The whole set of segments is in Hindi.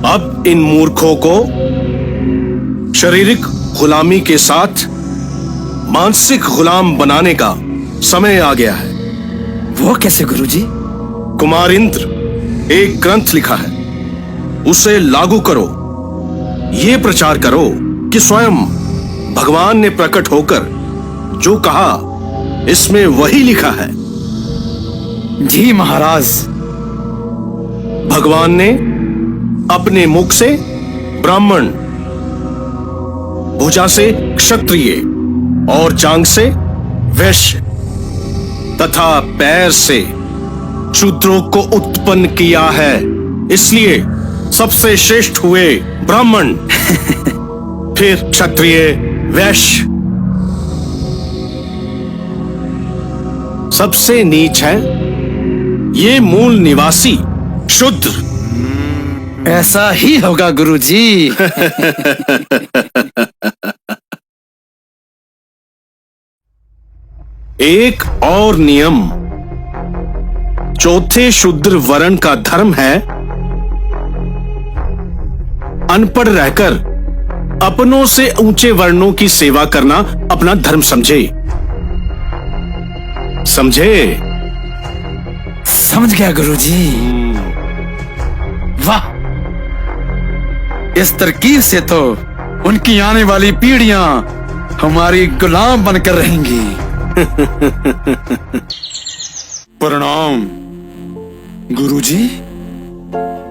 अब इन मूर्खों को शारीरिक गुलामी के साथ मानसिक गुलाम बनाने का समय आ गया है। वो कैसे गुरुजी? कुमार इंद्र, एक ग्रंथ लिखा है, उसे लागू करो। ये प्रचार करो कि स्वयं भगवान ने प्रकट होकर जो कहा इसमें वही लिखा है। जी महाराज। भगवान ने अपने मुख से ब्राह्मण, भुजा से क्षत्रिय और जांघ से वैश्य तथा पैर से शूद्रों को उत्पन्न किया है। इसलिए सबसे श्रेष्ठ हुए ब्राह्मण, फिर क्षत्रिय, वैश्य, सबसे नीच है ये मूल निवासी शूद्र। ऐसा ही होगा गुरुजी। एक और नियम चौथे शूद्र वर्ण का धर्म है, अनपढ़ रहकर अपनों से ऊंचे वर्णों की सेवा करना अपना धर्म समझे। समझे? समझ गया गुरुजी। वाह, इस तरकीब से तो उनकी आने वाली पीढ़ियां हमारी गुलाम बनकर रहेंगी। प्रणाम गुरुजी।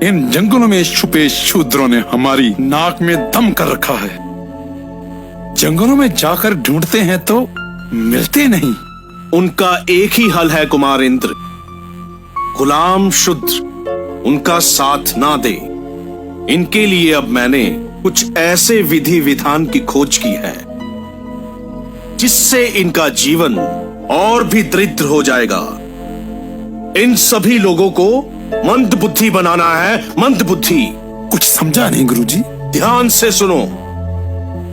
इन जंगलों में छुपे शूद्रों ने हमारी नाक में दम कर रखा है। जंगलों में जाकर ढूंढते हैं तो मिलते नहीं। उनका एक ही हल है कुमार इंद्र, गुलाम शूद्र उनका साथ ना दे। इनके लिए अब मैंने कुछ ऐसे विधि विधान की खोज की है जिससे इनका जीवन और भी दरिद्र हो जाएगा। इन सभी लोगों को मंद बुद्धि बनाना है, मंद बुद्धि। कुछ समझा नहीं गुरुजी। ध्यान से सुनो।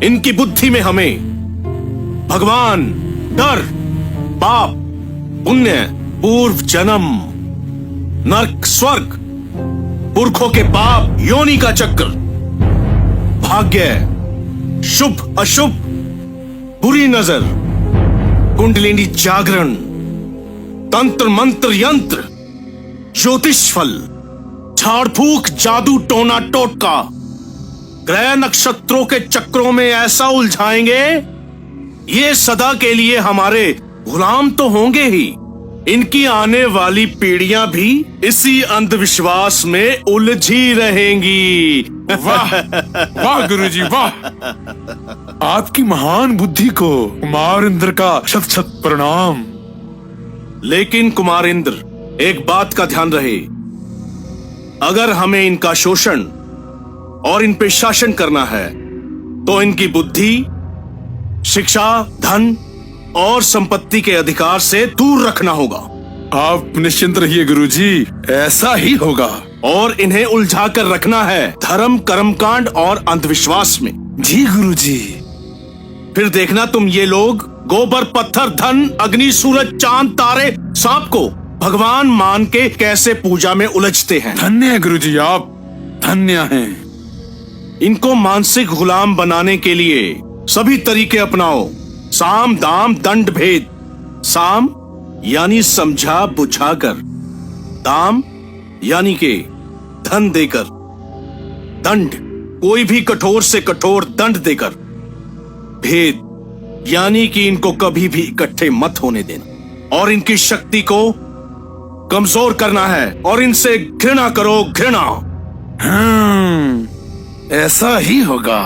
इनकी बुद्धि में हमें भगवान, डर, पाप, पुण्य, पूर्व जन्म, नरक, स्वर्ग, पुरखों के पाप, योनि का चक्र, भाग्य, शुभ अशुभ, बुरी नजर, कुंडलिनी जागरण, तंत्र मंत्र यंत्र, ज्योतिष फल, झाड़ फूक, जादू टोना टोटका, ग्रह नक्षत्रों के चक्रों में ऐसा उलझाएंगे ये सदा के लिए हमारे गुलाम तो होंगे ही। इनकी आने वाली पीढ़ियां भी इसी अंधविश्वास में उलझी रहेंगी। वाह वाह गुरुजी वाह। आपकी महान बुद्धि को कुमार इंद्र का शत शत प्रणाम। लेकिन कुमार इंद्र, एक बात का ध्यान रहे, अगर हमें इनका शोषण और इन पे शासन करना है तो इनकी बुद्धि, शिक्षा, धन और संपत्ति के अधिकार से दूर रखना होगा। आप निश्चिंत रहिए गुरुजी, ऐसा ही होगा। और इन्हें उलझा कर रखना है धर्म, कर्मकांड और अंधविश्वास में। जी गुरुजी। फिर देखना तुम ये लोग गोबर, पत्थर, धन, अग्नि, सूरज, चांद, तारे, सांप को भगवान मान के कैसे पूजा में उलझते हैं। धन्य है गुरुजी, आप धन्य हैं। इनको मानसिक गुलाम बनाने के लिए सभी तरीके अपनाओ। साम, दाम, दंड, भेद। साम यानी समझा बुझाकर, दाम यानी के धन देकर, दंड कोई भी कठोर से कठोर दंड देकर, भेद यानी कि इनको कभी भी इकट्ठे मत होने देना और इनकी शक्ति को कमजोर करना है और इनसे घृणा करो, घृणा। ऐसा ही होगा।